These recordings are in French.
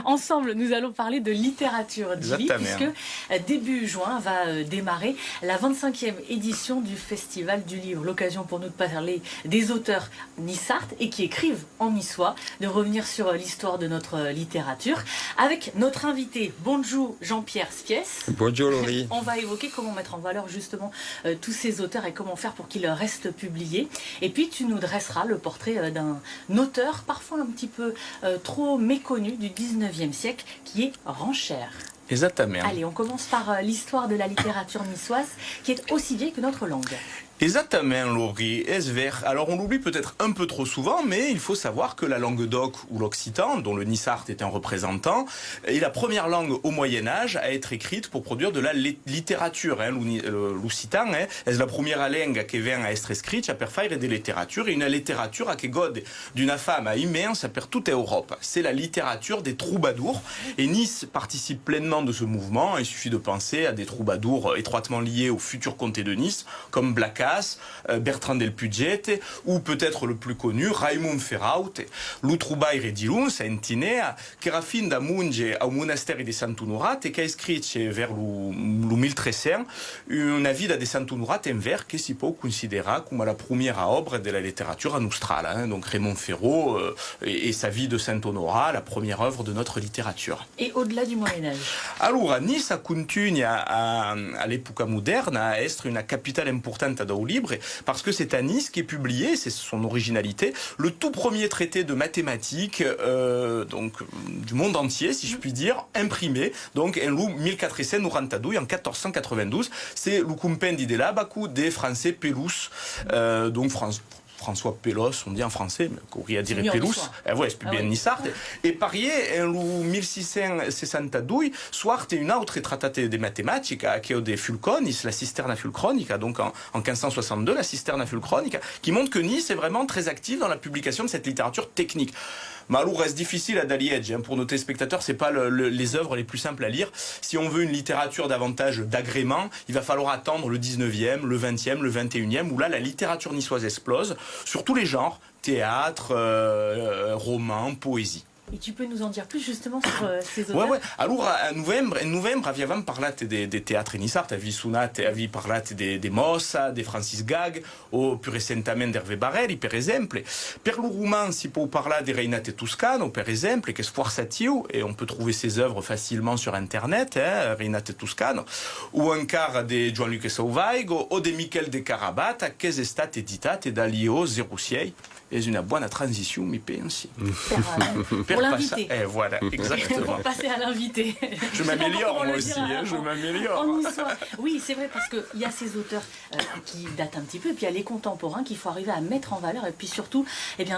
Ensemble, nous allons parler de littérature, Djily, puisque début juin va démarrer la 25e édition du Festival du Livre. L'occasion pour nous de parler des auteurs nissards et qui écrivent en niçois, de revenir sur l'histoire de notre littérature. Avec notre invité, bonjour Jean-Pierre Spiès. Bonjour Laurie. On va évoquer comment mettre en valeur justement tous ces auteurs et comment faire pour qu'ils restent publiés. Et puis tu nous dresseras le portrait d'un auteur parfois un petit peu trop méconnu du 19e siècle, qui est Rancher. Exactement. Allez, on commence par l'histoire de la littérature niçoise, qui est aussi vieille que notre langue. Exactement, Laurie. Alors on l'oublie peut-être un peu trop souvent, mais il faut savoir que la langue d'oc ou l'occitan, dont le nissart est un représentant, est la première langue au Moyen-Âge à être écrite pour produire de la littérature. L'occitan est la première langue qui vient à être écrite per faire de littérature, et une littérature qui gode d'une femme immense per toute Europe. C'est la littérature des troubadours, et Nice participe pleinement de ce mouvement. Il suffit de penser à des troubadours étroitement liés au futur comté de Nice, comme Blacas, Bertrand del Puget, ou peut-être le plus connu, Raimund Ferraut, l'Utrubaire di Lun, Saintinea, qui era fin da munge au monastère de Sant'Onorat et qui a écrit vers le 1300 una vida de Sant'Onorat en vers que si peut considérer comme la première œuvre de la littérature en Austral. Donc Raymond Ferraut et sa vie de Saint-Honorat, la première œuvre de notre littérature. Et au-delà du Moyen-Âge? Alors, Nice continue à l'époque moderne à être une capitale importante au libre, parce que c'est à Nice qu'est publié, c'est son originalité, le tout premier traité de mathématiques donc du monde entier, si je puis dire, imprimé, donc en 1492, en 1492, c'est le compendi de l'abacu des Français Pelous, donc François Pélos, on dit en français, mais qu'on rit à dire Pelous. Ouais, c'est plus bien nissart. Et parier, en 1662, soit une autre tratate de mathématiques, qui est de Fulconis, la cisterna fulcronica, donc en 1562, la cisterna fulcronica, qui montre que Nice est vraiment très active dans la publication de cette littérature technique. Malou reste difficile à Daliège. Pour nos téléspectateurs, c'est pas les œuvres les plus simples à lire. Si on veut une littérature davantage d'agrément, il va falloir attendre le 19e, le 20e, le 21e, où là, la littérature niçoise explose, sur tous les genres, théâtre, roman, poésie. Et tu peux nous en dire plus justement sur ces auteurs? Ouais. Alors, en novembre, aviam parlat des théâtres nissards, avi sunat, avi parlat des Mossa, des Francis Gag, o plus récemment d'Hervé Barelli, per exemple. Per le roman, si peut parler des Reinate Toscano, per exemple, che sforzatiu, et on peut trouver ses œuvres facilement sur Internet, Reinate Toscano, ou encore de Gianluca Sauvaigo, o de Michel de Carabata, che è stata editate da Lio Zeroussier. Et une bonne transition, mi pensi. Pour l'invité. Voilà, exactement. Pour passer à l'invité. Je m'améliore moi aussi, je m'améliore. Oui, c'est vrai, parce qu'il y a ces auteurs qui datent un petit peu, et puis il y a les contemporains qu'il faut arriver à mettre en valeur, et puis surtout,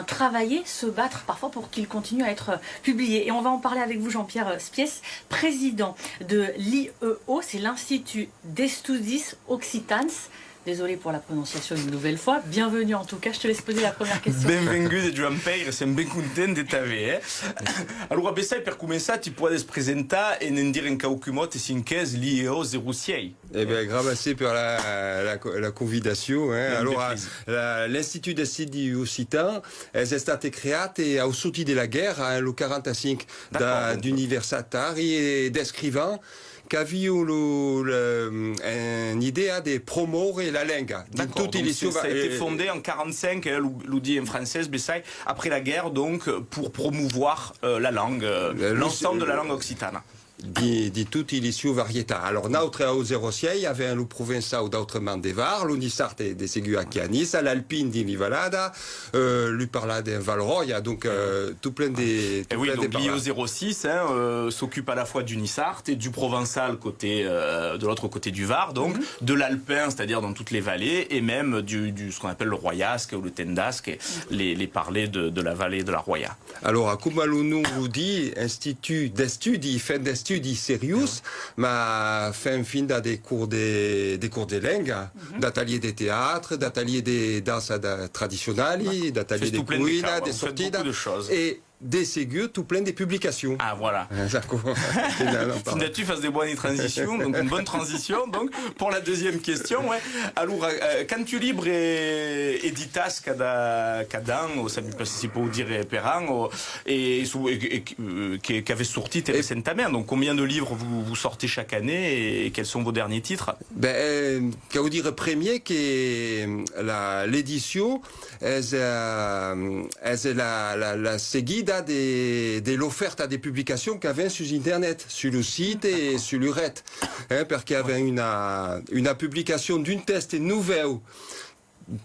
travailler, se battre parfois pour qu'ils continuent à être publiés. Et on va en parler avec vous, Jean-Pierre Spiès, président de l'IEO, c'est l'Institut d'Estudis Occitans. Désolé pour la prononciation une nouvelle fois. Bienvenue en tout cas. Je te laisse poser la première question. Benvenuto Jean-Pierre, siamo ben contenti di t'avere. Allora, Bessai, per cominciare, ti puoi presentare e non dire in qualche modo sin che l'IEO 06. Eh bien, grazie per la convidation. Alors, l'Institut d'Estudi Occitan è stata creata au sortir de la guerre, nel 1945, d'universitari e d'escrivains qui avaient une idée de promouvoir la langue. D'accord, ça a été fondé en 1945, l'on dit en français, après la guerre, donc, pour promouvoir la langue, l'ensemble de la langue occitane. Di tutti gli suoi varietà. Alors, notre au 06, il y avait un provençal d'autrement des Var, l'Unisart de Ségur qui à Nice, l'Alpine di Livalada, lui parla d'un Valroya, donc tout plein de. Et oui, donc l'IO 06 s'occupe à la fois du Nissart et du Provençal de l'autre côté du Var, donc de l'Alpin, c'est-à-dire dans toutes les vallées, et même ce qu'on appelle le Royasque ou le Tendasque, les parlers de la vallée de la Roya. Alors, comme l'on vous dit, Institut d'Estudi, fin d'Estudi serius, ma fin des cours de langue, d'ateliers de théâtre, d'ateliers de danse traditionnelle, d'ateliers de cuisine, de sorties. Et des ségur tout plein de publications. Ah voilà. Tu fasses des bonnes transitions, donc une bonne transition. Donc pour la deuxième question, ouais. Alors quand tu libre éditas cada an, ça si peut dire per an, et qui avait sorti récemment. Donc combien de livres vous sortez chaque année et quels sont vos derniers titres? Qu'à vous dire premier que l'édition est la seguida de l'offerte des publications qu'il y avait sur Internet, sur le site et sur le RET. Parce qu'il y avait une publication d'une test nouvelle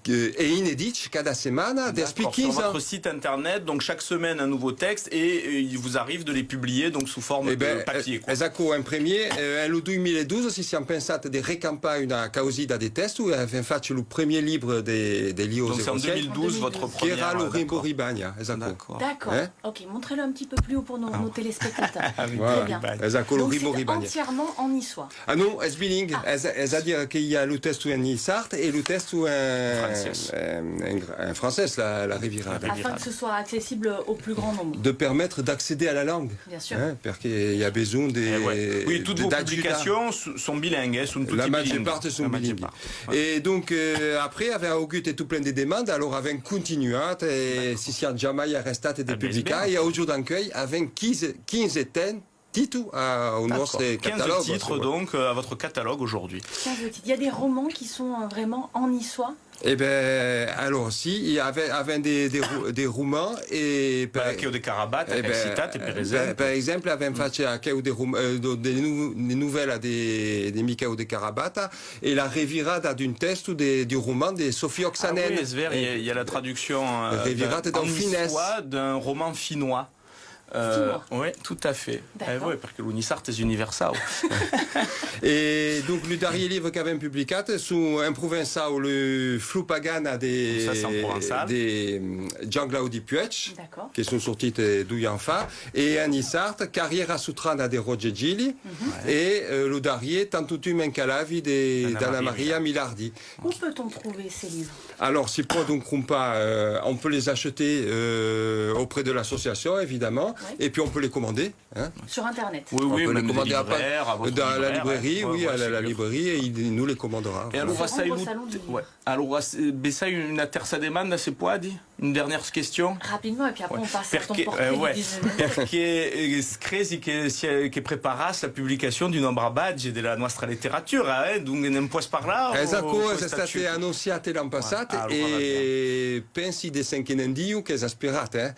et inédite cada semana depuis 15 ans. Sur votre site internet, donc chaque semaine un nouveau texte et il vous arrive de les publier donc sous forme de papier. Esatto, un premier, en 2012 si siamo pensati di ricampare una causida di testo e abbiamo fatto le premier livre des livres. Donc c'est en 2012 votre première. Qui era le Rimbo Ribagna, esatto. D'accord. Ok, montrez-le un petit peu plus haut pour nos téléspectateurs. Voilà. Très bien. Esatto, le Donc Rimbo c'est Ribagna. entièrement en niçois. Ah non, è bilingue. C'est-à-dire qu'il y a le testo en Niçart et le testo en français, la Riviera. Afin que ce soit accessible au plus grand nombre. De permettre d'accéder à la langue. Bien sûr. Parce qu'il y a besoin des... Oui, toutes vos publications sont bilingues, sont toutes la majeure bilingues. partie sont bilingues. Et donc, après, avait augmenté tout plein de demandes, alors avec continué, et si si jamais resté des publications, et aujourd'hui, avec 15 titres au notre catalogue. 15 titres donc à votre catalogue aujourd'hui. 15 titres. Il y a des romans qui sont vraiment en niçois? Eh bien, alors, si, il y avait des romans et... Cheu de Carabat, Citat et per exemple. Par exemple, avem fait des nouvelles de Michel de Carabat et la revirada d'un texte du roman de Sophie Oksanen. Ah oui, il y a la traduction en niçois d'un roman finnois. Oui, tout à fait. Oui, parce que l'Unisart est universal. Et donc, le dernier livre qu'avait publié, c'est un provençal, le Flupagana de Jean-Claude Puech, qui sont sortis d'Ouyanfa, et un Isart, Carriera Sutrana de Roger Gili, et le dernier, Tantutum en Calavi d'Anna Maria Milardi. Où peut-on trouver ces livres? Alors, si on peut les acheter auprès de l'association, évidemment. Et puis on peut les commander. Sur Internet. Oui, on peut les commander dans la librairie, à la librairie, et il nous les commandera. Et alors, ça une terza demanda, se può dire? Une dernière question? Rapidement, et puis après on passe à ton portrait. Perché credi che preparas la publication du nombre badge della nostra letteratura, dunque non puoi parlare? Esatto, è stato annunciato l'anno passato e pensi di sentinendio che è aspirato. Et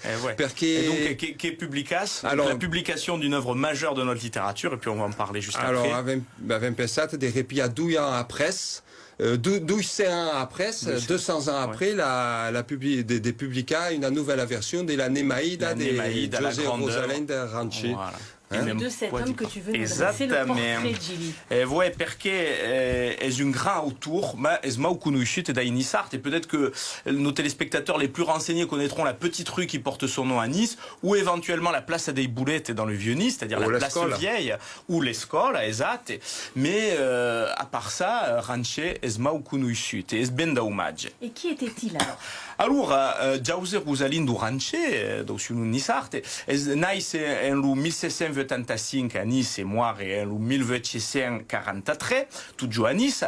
donc, che publicas? La publication d'une œuvre majeure de notre littérature, et puis on va en parler juste après. Alors, avem pensato di ripia 2 ans après. 200 ans après, 200 ans après, de publier une nouvelle version de la Nemaïda de José Rosalén de Ranchi. Voilà. De cet homme que tu veux nous adresser, le portrait de Gili. Oui, parce que est un grand auteur, mais est mal connu d'Inisart, et peut-être que nos téléspectateurs les plus renseignés connaîtront la petite rue qui porte son nom à Nice, ou éventuellement la place des Boulettes dans le Vieux-Nice, c'est-à-dire la place vieille, ou l'école, exact. Mais à part ça, Ranche est mal connu, et est ben d'hommage. Et qui était-il alors? Alors, José Rosalén de Ranche, donc sur Nisart, est naïs en le 1685 à Nice et mort en le 1843, toujours à Nice.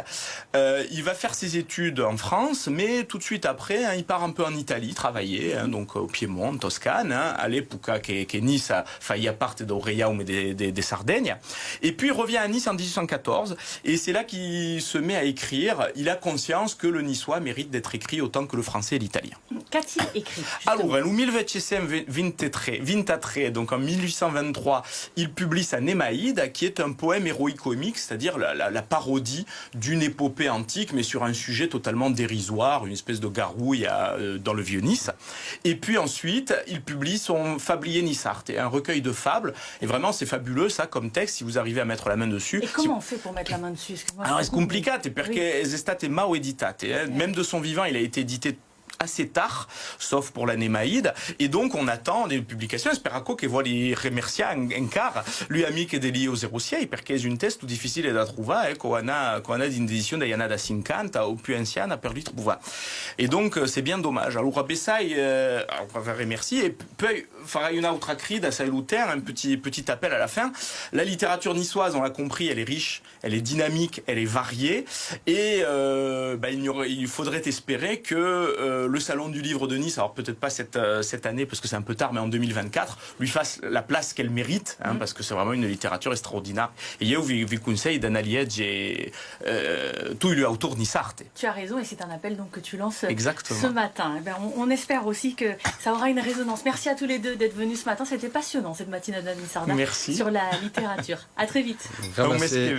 Il va faire ses études en France, mais tout de suite après, il part un peu en Italie travailler, donc au Piémont, en Toscane, à l'époque que Nice faisait partie du Royaume des Sardegnes. Et puis il revient à Nice en 1814, et c'est là qu'il se met à écrire. Il a conscience que le niçois mérite d'être écrit autant que le français et l'italien. Qu'a-t-il écrit? Alors, en 1823, donc en 1823, il publie sa Némaïde, qui est un poème héroïque-comique, c'est-à-dire la parodie d'une épopée antique, mais sur un sujet totalement dérisoire, une espèce de garouille dans le Vieux-Nice. Et puis ensuite, il publie son Fablier Nissart, un recueil de fables. Et vraiment, c'est fabuleux, ça, comme texte, si vous arrivez à mettre la main dessus. Et comment on fait pour mettre la main dessus? Alors, c'est compliqué, parce que c'est mal édité. Même de son vivant, il a été édité assez tard, sauf pour l'Anemaïde. Et donc, on attend des publications. Speraco che vuole remerciare encara lui amiche degli 06, perché è un testo difficile da trovare, qu'on a d'edizione dagli anni 50 o più anziana per lui trouver. Et donc, c'est bien dommage. Alors, Bessay, on va remercier. Et puis, fera une autre cride à Saint-Luther, un petit appel à la fin. La littérature niçoise, on l'a compris, elle est riche, elle est dynamique, elle est variée. Et il faudrait espérer que le Salon du Livre de Nice, alors peut-être pas cette année, parce que c'est un peu tard, mais en 2024, lui fasse la place qu'elle mérite, parce que c'est vraiment une littérature extraordinaire. Et io vi conseille d'analyser tout le autour Nissarte. Tu as raison, et c'est un appel donc que tu lances Exactement. ce matin. Eh bien, on espère aussi que ça aura une résonance. Merci à tous les deux d'être venus ce matin. C'était passionnant, cette matinale de Nissarda sur la littérature. À très vite. Merci.